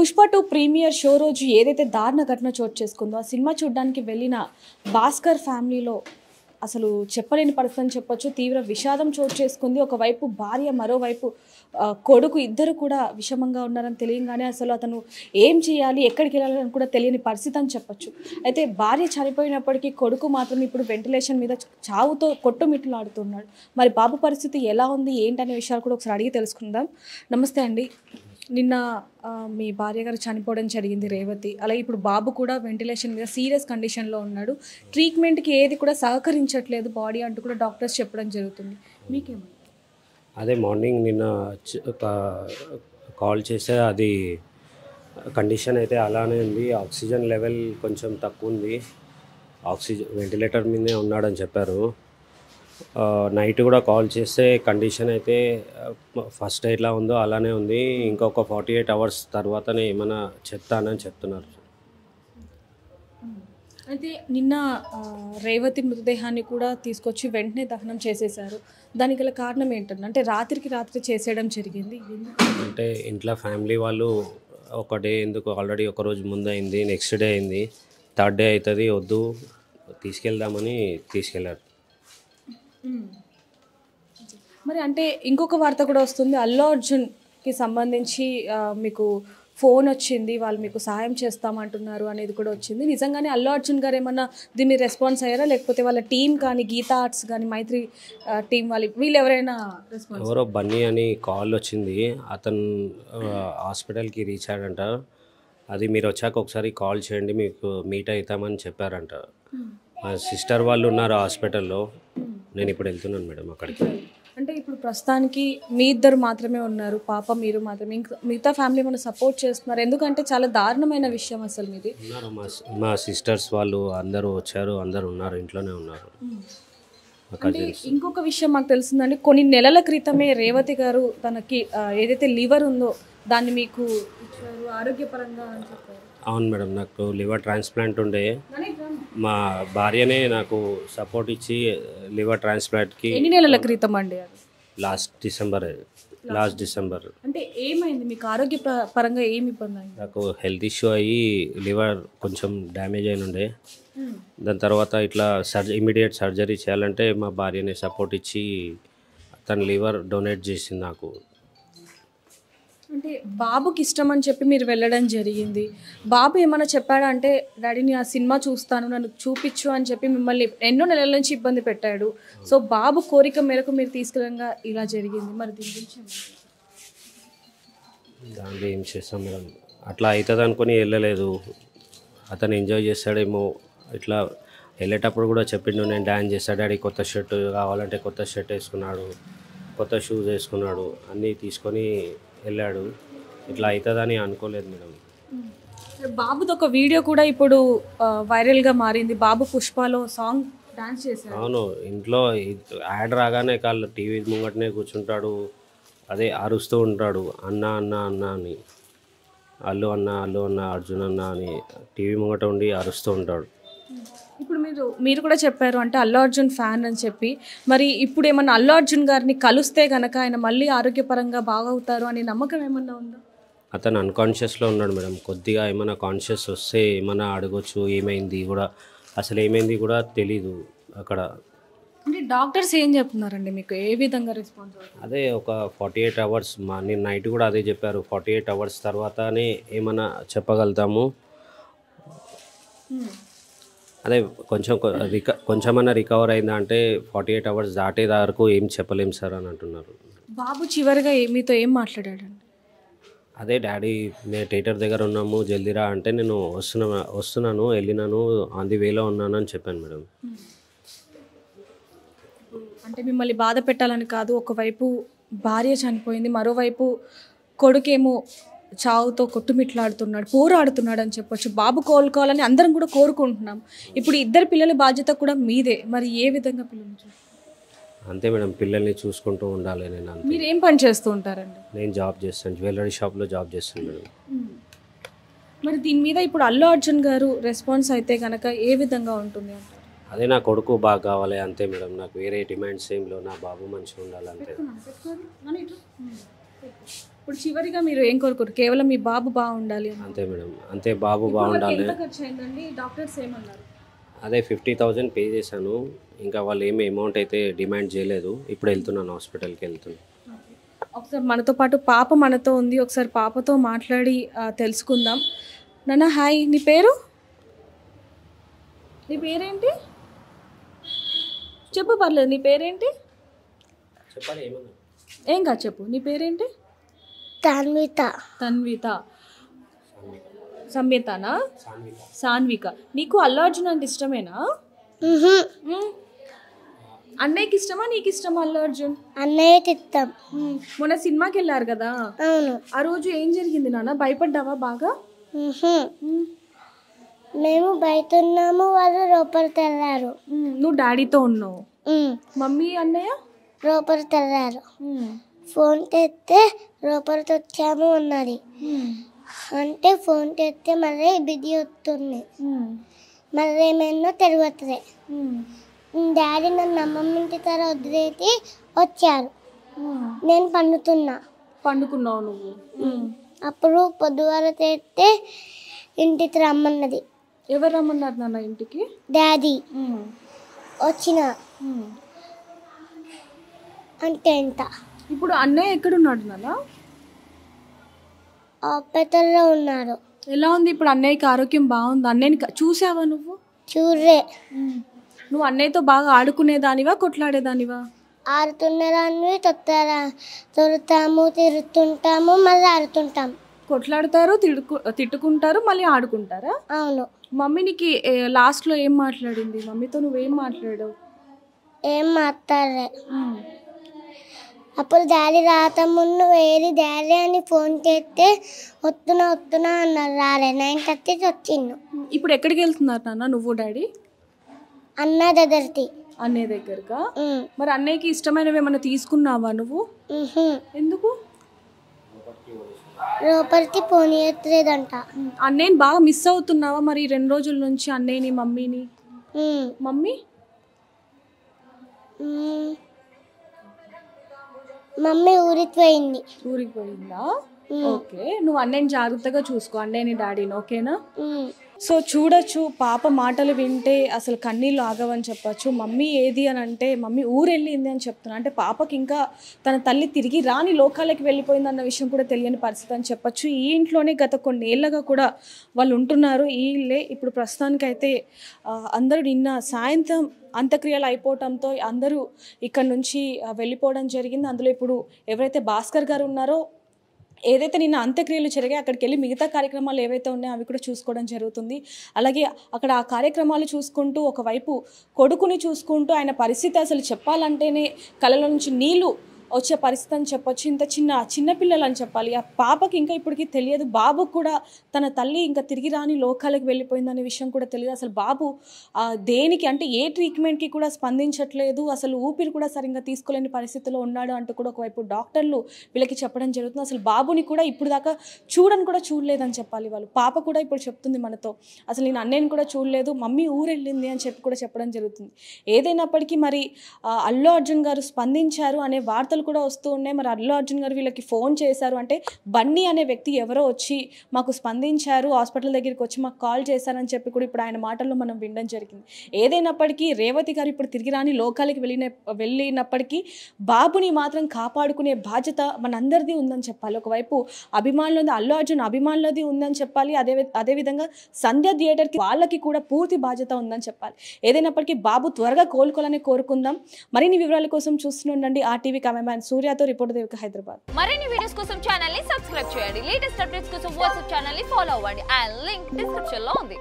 Pushpa 2 premiere show రోజు ఏదైతే దారుణ ఘటన చోటు చేసుకుందో ఆ సినిమా చూడడానికి వెళ్ళిన భాస్కర్ ఫ్యామిలీలో అసలు చెప్పలేని పరిస్థితి అని చెప్పొచ్చు. తీవ్ర విషాదం చోటు చేసుకుంది. ఒకవైపు భార్య, మరోవైపు కొడుకు ఇద్దరు కూడా విషమంగా ఉన్నారని తెలియగానే అసలు అతను ఏం చేయాలి, ఎక్కడికి వెళ్ళాలని కూడా తెలియని పరిస్థితి అని చెప్పొచ్చు. అయితే భార్య చనిపోయినప్పటికీ కొడుకు మాత్రం ఇప్పుడు వెంటిలేషన్ మీద చావుతో కొట్టుమిట్లాడుతున్నాడు. మరి బాబు పరిస్థితి ఎలా ఉంది, ఏంటనే విషయాలు కూడా ఒకసారి అడిగి తెలుసుకుందాం. నమస్తే అండి. నిన్న మీ భార్య గారు చనిపోవడం జరిగింది, రేవతి. అలాగే ఇప్పుడు బాబు కూడా వెంటిలేషన్ మీద సీరియస్ కండిషన్లో ఉన్నాడు. ట్రీట్మెంట్కి ఏది కూడా సహకరించట్లేదు బాడీ అంటూ కూడా డాక్టర్స్ చెప్పడం జరుగుతుంది. మీకేమో అదే మార్నింగ్ నిన్న కాల్ చేస్తే అది కండిషన్ అయితే అలానే ఉంది. ఆక్సిజన్ లెవెల్ కొంచెం తక్కువ ఉంది. ఆక్సిజన్ వెంటిలేటర్ మీదే ఉన్నాడని చెప్పారు. నైట్ కూడా కాల్ చేస్తే కండిషన్ అయితే ఫస్ట్ ఎట్లా ఉందో అలానే ఉంది. ఇంకొక 48 అవర్స్ తర్వాతనే ఏమైనా చెప్తానని చెప్తున్నారు. అయితే నిన్న రేవతి మృతదేహాన్ని కూడా తీసుకొచ్చి వెంటనే దహనం చేసేశారు. దానికి గల కారణం ఏంటంటే అంటే రాత్రికి రాత్రి చేసేయడం జరిగింది. అంటే ఇంట్లో ఫ్యామిలీ వాళ్ళు ఒక డే ఎందుకు ఆల్రెడీ ఒక రోజు ముందు అయింది, నెక్స్ట్ డే అయింది, థర్డ్ డే అవుతుంది, వద్దు తీసుకెళ్దామని తీసుకెళ్లారు. మరి అంటే ఇంకొక వార్త కూడా వస్తుంది, అల్లు అర్జున్కి సంబంధించి మీకు ఫోన్ వచ్చింది, వాళ్ళు మీకు సహాయం చేస్తామంటున్నారు అనేది కూడా వచ్చింది. నిజంగానే అల్లు అర్జున్ గారు ఏమన్నా దీన్ని రెస్పాన్స్ అయ్యారా, లేకపోతే వాళ్ళ టీం కానీ గీతా ఆర్ట్స్ కానీ మైత్రి టీం వీళ్ళు ఎవరైనా రెస్పాన్స్? ఎవరో బన్నీ అని కాల్ వచ్చింది, అతను హాస్పిటల్కి రీచ్ అయ్యాడంట. అది మీరు వచ్చాక ఒకసారి కాల్ చేయండి, మీకు మీట్ అవుతామని చెప్పారంట. మా సిస్టర్ వాళ్ళు ఉన్నారు హాస్పిటల్లో, నేను ఇప్పుడు వెళ్తున్నాను మేడం అక్కడికి. అంటే ఇప్పుడు ప్రస్తుతానికి మీ ఇద్దరు మాత్రమే ఉన్నారు, పాప మీరు మాత్రమే, ఇంకా మిగతా ఫ్యామిలీ మనం సపోర్ట్ చేస్తున్నారు? ఎందుకంటే చాలా దారుణమైన విషయం అసలు మీది. ఉన్నారు మా సిస్టర్స్ వాళ్ళు అందరూ వచ్చారు, అందరూ ఉన్నారు, ఇంట్లోనే ఉన్నారు. అంటే ఇంకొక విషయం మాకు తెలిసిందండి, కొన్ని నెలల క్రితమే రేవతి గారు తనకి ఏదైతే లివర్ ఉందో దాన్ని మీకు ఇచ్చారు ఆరోగ్యపరంగా అని చెప్పారు. అవును మేడం, నాకు లివర్ ట్రాన్స్ప్లాంట్ ఉండే. మా భార్యనే నాకు సపోర్ట్ ఇచ్చి లివర్ ట్రాన్స్ప్లాంట్కి. ఎన్ని నెలల క్రితం అండి అది? Last December. అంటే ఏమైంది మీకు ఆరోగ్య పరంగా ఏమి ఇబ్బంది అయింది? నాకు హెల్త్ ఇష్యూ అయ్యి లివర్ కొంచెం డ్యామేజ్ అయిన ఉండే. దాని తర్వాత ఇట్లా ఇమీడియట్ సర్జరీ చేయాలంటే మా భార్యనే సపోర్ట్ ఇచ్చి తన లివర్ డొనేట్ చేసింది నాకు. అంటే బాబుకి ఇష్టం అని చెప్పి మీరు వెళ్ళడం జరిగింది. బాబు ఏమైనా చెప్పాడా అంటే డాడీని ఆ సినిమా చూస్తాను, నన్ను చూపించు అని చెప్పి మిమ్మల్ని ఎన్నో నెలల నుంచి ఇబ్బంది పెట్టాడు. సో బాబు కోరిక మేరకు మీరు తీసుకెళ్ళగా ఇలా జరిగింది. మరి దీని గురించి దాంట్లో ఏం చేస్తాం మేడం, అట్లా అవుతుంది అనుకుని వెళ్ళలేదు. అతను ఎంజాయ్ చేస్తాడేమో. ఇట్లా వెళ్ళేటప్పుడు కూడా చెప్పిండు, నేను డ్యాన్స్ చేస్తాడు డాడీ, కొత్త షర్ట్ కావాలంటే కొత్త షర్ట్ వేసుకున్నాడు, కొత్త షూస్ వేసుకున్నాడు, అన్నీ తీసుకొని వెళ్ళాడు. ఇట్లా అవుతుందని అనుకోలేదు మేడం. బాబుతో ఒక వీడియో కూడా ఇప్పుడు వైరల్గా మారింది. బాబు పుష్పలో సాంగ్ డాన్స్ చేశాడు. అవును, ఇంట్లో యాడ్ రాగానే కాళ్ళు టీవీ ముంగటనే కూర్చుంటాడు, అదే అరుస్తూ ఉంటాడు, అన్న అన్న అన్న అని, అల్లు అన్న అర్జున్ అన్న అని టీవీ ముంగట ఉండి అరుస్తూ ఉంటాడు. ఇప్పుడు మీరు కూడా చెప్పారు అంటే అల్లు అర్జున్ ఫ్యాన్ అని చెప్పి, మరి ఇప్పుడు ఏమన్నా అల్లు అర్జున్ గారిని కలిస్తే కనుక ఆయన మళ్ళీ ఆరోగ్యపరంగా బాగవుతారు అనే నమ్మకం ఏమన్నా ఉందా? అతను అన్కాన్షియస్లో ఉన్నాడు మేడం. కొద్దిగా ఏమైనా కాన్షియస్ వస్తే ఏమైనా అడగొచ్చు, ఏమైంది కూడా, అసలు ఏమైంది కూడా తెలీదు అక్కడ. అంటే డాక్టర్స్ ఏం చెప్తున్నారండి మీకు, ఏ విధంగా రెస్పాన్స్ అవుతుంది? అదే ఒక 48 అవర్స్, నేను నైట్ కూడా అదే చెప్పారు, 48 అవర్స్ తర్వాతనే ఏమైనా చెప్పగలుగుతాము. అదే కొంచెమన్నా రికవర్ అయిందా అంటే 48 అవర్స్ దాటే వరకు ఏం చెప్పలేం సార్ అని అంటున్నారు. బాబు చివరిగా మీతో ఏం మాట్లాడాడండి? అదే డాడీ నేను థియేటర్ దగ్గర ఉన్నాము, జల్దీరా అంటే నేను వస్తున్నాను వెళ్ళినాను, ఆన్ ది వేలో ఉన్నాను అని చెప్పాను మేడం. అంటే మిమ్మల్ని బాధ పెట్టాలని కాదు, ఒకవైపు భార్య చనిపోయింది, మరోవైపు కొడుకేమో చావుతో కొట్టుమిట్లాడుతున్నాడు, పోరాడుతున్నాడు అని చెప్పొచ్చు. బాబు కోలుకోవాలని అందరం కూడా కోరుకుంటున్నాం. ఇప్పుడు ఇద్దరు పిల్లల బాధ్యత కూడా మీదే, మరి ఏ విధంగా పిల్లల్ని చూస్తారు? అంతే మేడం, పిల్లల్ని చూసుకుంటూ ఉండాలి. నేను అంతే. మీరు ఏం పని చేస్తూ ఉంటారండి? నేను జాబ్ చేస్తాను, జ్యువెలరీ షాప్లో జాబ్ చేస్తాను మేడం. మరి దీని మీద ఇప్పుడు అల్లు అర్జున్ గారు రెస్పాన్స్ అయితే కనుక ఏ విధంగా ఉంటుంది అంటారు? అదే నా కొడుకు బాగా కావాలి అంతే మేడం, నాకు వేరే డిమాండ్స్ ఏం లేవు, నా బాబు మంచిగా ఉండాలి అంతే. ఇప్పుడు చివరిగా మీరు ఏం కోరుకోరు? కేవలం మీ బాబు బాగుండాలి అని. అంతే మేడం, అంతే. బాబు బాగుండాలి. ఎంత ఖర్చు అయిందండి? డాక్టర్స్ ఏమన్నారు? అదే 50,000 పే చేశాను. ఇంకా వాళ్ళు ఏమి అమౌంట్ అయితే డిమాండ్ చేయలేదు. ఇప్పుడు వెళ్తున్నాను, హాస్పిటల్కి వెళ్తున్నాను. ఒకసారి మనతో పాటు పాప మనతో ఉంది. ఒకసారి పాపతో మాట్లాడి తెలుసుకుందాం. నాన్న హాయ్, నీ పేరు? నీ పేరేంటి చెప్పు, పర్లేదు. నీ పేరేంటి? చెప్పాలి ఏమన్నా? ఏం కాదు చెప్పు. నీ పేరేంటి? తన్విత. తన్విత. సంవేతనా? సాన్విక. సాన్విక. నీకు అల్లు అర్జున్ అంటే ఇష్టమేనా? అన్నయ్యకి ఇష్టమా నీకు ఇష్టమా అల్లు అర్జున్? అన్నయ్యకి ఇస్తాం. మొన్న సినిమాకి వెళ్ళారు కదా, అవును. ఆ రోజు ఏం జరిగింది నాన్న? భయపడ్డావా బాగా? మేము బయట ఉన్నాము, వాళ్ళు లోపలికి వెళ్ళారు. నువ్వు డాడీతో ఉన్నావు, మమ్మీ అన్నయ్య లోపలికి వెళ్ళారు. ఫోన్ తెస్తే లోపలికి వచ్చాము ఉన్నది. అంటే ఫోన్ తెస్తే మళ్ళీ బిజీ వస్తుంది, మళ్ళీ ఏమైనా తెలియట్లే. డాడీ నన్ను అమ్మమ్మ ఇంటి దగ్గర వదిలేసి వచ్చారు. నేను పండుకున్నావు నువ్వు? అప్పుడు పొద్దుగాల తెస్తే ఇంటికి రమ్మన్నది. ఎవరు రమ్మన్నారు నాన్న ఇంటికి? డాడీ. వచ్చిన అంటే ఎంత. ఇప్పుడు అన్నయ్య ఎక్కడున్నాడు నాన్న? హాస్పిటల్లో ఉన్నారు. ఎలా ఉంది ఇప్పుడు అన్నయ్యకి? ఆరోగ్యం బాగుంది? అన్నయ్యని చూసావా నువ్వు? చూడలే. నువ్వు అన్నయ్యతో బాగా ఆడుకునేదానివా కొట్లాడేదానివా? ఆడుతున్నదాన్ని తొలుతాము, తిరుగుతుంటాము, మళ్ళీ ఆడుతుంటాం. కొట్లాడతారు, తిట్టుకుంటారు, మళ్ళీ ఆడుకుంటారా? అవును. మమ్మీ నీకు లాస్ట్లో ఏం మాట్లాడింది? మమ్మీతో నువ్వేం మాట్లాడావు? ఏం మాట్లాడలే. అప్పుడు డాడీ రాత ముందు వేరే డాడీ అని ఫోన్ చేస్తే వస్తున్నా అన్నారు. రాలే. 9:30 వచ్చిండు. ఇప్పుడు ఎక్కడికి వెళ్తున్నారు నాన్న నువ్వు డాడీ? అన్న దగ్గరికి. అన్నయ్య దగ్గరకా? మరి అన్నయ్యకి ఇష్టమైనవి ఏమైనా తీసుకున్నావా నువ్వు? ఎందుకు? లోపలికి పోనీయట్లేదంట. అన్నయ్యని బాగా మిస్ అవుతున్నావా మరి 2 రోజుల నుంచి అన్నయ్యని, మమ్మీని? మమ్మీ మమ్మీ ఊరికి పోయింది. ఊరికి పోయిందా? ఓకే. నువ్వు అన్నయ్యని జాగ్రత్తగా చూసుకో, అన్నయ్యని డాడీని, ఓకేనా? సో చూడొచ్చు, పాప మాటలు వింటే అసలు కన్నీళ్ళు ఆగవని చెప్పచ్చు. మమ్మీ ఏది అని అంటే మమ్మీ ఊరు వెళ్ళింది అని చెప్తున్నా. అంటే పాపకి ఇంకా తన తల్లి తిరిగి రాని లోకాలకి వెళ్ళిపోయింది అన్న విషయం కూడా తెలియని పరిస్థితి అని చెప్పచ్చు. ఈ ఇంట్లోనే గత కొన్నేళ్లుగా కూడా వాళ్ళు ఉంటున్నారు. ఈ ఇల్లే ఇప్పుడు ప్రస్తుతానికైతే అందరూ నిన్న సాయంత్రం అంత్యక్రియలు అయిపోవడంతో అందరూ ఇక్కడ నుంచి వెళ్ళిపోవడం జరిగింది. అందులో ఇప్పుడు ఎవరైతే భాస్కర్ గారు ఉన్నారో, ఏదైతే నిన్న అంత్యక్రియలు జరిగాయి అక్కడికి వెళ్ళి మిగతా కార్యక్రమాలు ఏవైతే ఉన్నాయో అవి కూడా చూసుకోవడం జరుగుతుంది. అలాగే అక్కడ ఆ కార్యక్రమాలు చూసుకుంటూ ఒకవైపు కొడుకుని చూసుకుంటూ ఆయన పరిస్థితి అసలు చెప్పాలంటేనే కళ్ళలో నుంచి నీళ్లు వచ్చే పరిస్థితి అని చెప్పొచ్చు. ఇంత చిన్నపిల్లలు అని చెప్పాలి. ఆ పాపకి ఇంకా ఇప్పటికీ తెలియదు. బాబుకు కూడా తన తల్లి ఇంకా తిరిగి రాని లోకాలకు వెళ్ళిపోయిందనే విషయం కూడా తెలియదు. అసలు బాబు దేనికి అంటే ఏ ట్రీట్మెంట్కి కూడా స్పందించట్లేదు, అసలు ఊపిరి కూడా సరిగ్గా తీసుకోలేని పరిస్థితిలో ఉన్నాడు అంటూ కూడా ఒకవైపు డాక్టర్లు వీళ్ళకి చెప్పడం జరుగుతుంది. అసలు బాబుని కూడా ఇప్పుడు దాకా కూడా చూడలేదని చెప్పాలి వాళ్ళు. పాప కూడా ఇప్పుడు చెప్తుంది మనతో, అసలు నేను అన్నయ్యని కూడా చూడలేదు, మమ్మీ ఊరు వెళ్ళింది అని చెప్పి కూడా చెప్పడం జరుగుతుంది. ఏదైనప్పటికీ మరి అల్లు అర్జున్ గారు స్పందించారు అనే వార్తలు కూడా వస్తూ ఉన్నాయి. మరి అల్లు అర్జున్ గారు వీళ్ళకి ఫోన్ చేశారు అంటే బన్నీ అనే వ్యక్తి ఎవరో వచ్చి మాకు స్పందించారు, హాస్పిటల్ దగ్గరికి వచ్చి మాకు కాల్ చేశారని చెప్పి కూడా ఇప్పుడు ఆయన మాటల్లో మనం వినడం జరిగింది. ఏదైనప్పటికీ రేవతి గారు ఇప్పుడు తిరిగి రాని లోకాలకి వెళ్ళినప్పటికీ బాబుని మాత్రం కాపాడుకునే బాధ్యత మనందరిది ఉందని చెప్పాలి. ఒకవైపు అభిమానులది, అల్లు అర్జున్ అభిమానులది ఉందని చెప్పాలి. అదేవిధంగా సంధ్య థియేటర్కి వాళ్ళకి కూడా పూర్తి బాధ్యత ఉందని చెప్పాలి. ఏదైనప్పటికీ బాబు త్వరగా కోలుకోవాలని కోరుకుందాం. మరిన్ని వివరాల కోసం చూస్తుండండి RTV కెమెరామ్యాన్ సూర్యతో రిపోర్టర్ దేవిక, హైదరాబాద్. మరిన్ని వీడియోస్ కోసం ఛానల్ ని సబ్స్క్రైబ్ చేయండి. లేటెస్ట్ అప్డేట్స్ కోసం వాట్సాప్ ఛానల్ ని ఫాలో అవ్వండి. ఆ లింక్ డిస్క్రిప్షన్ లో ఉంది.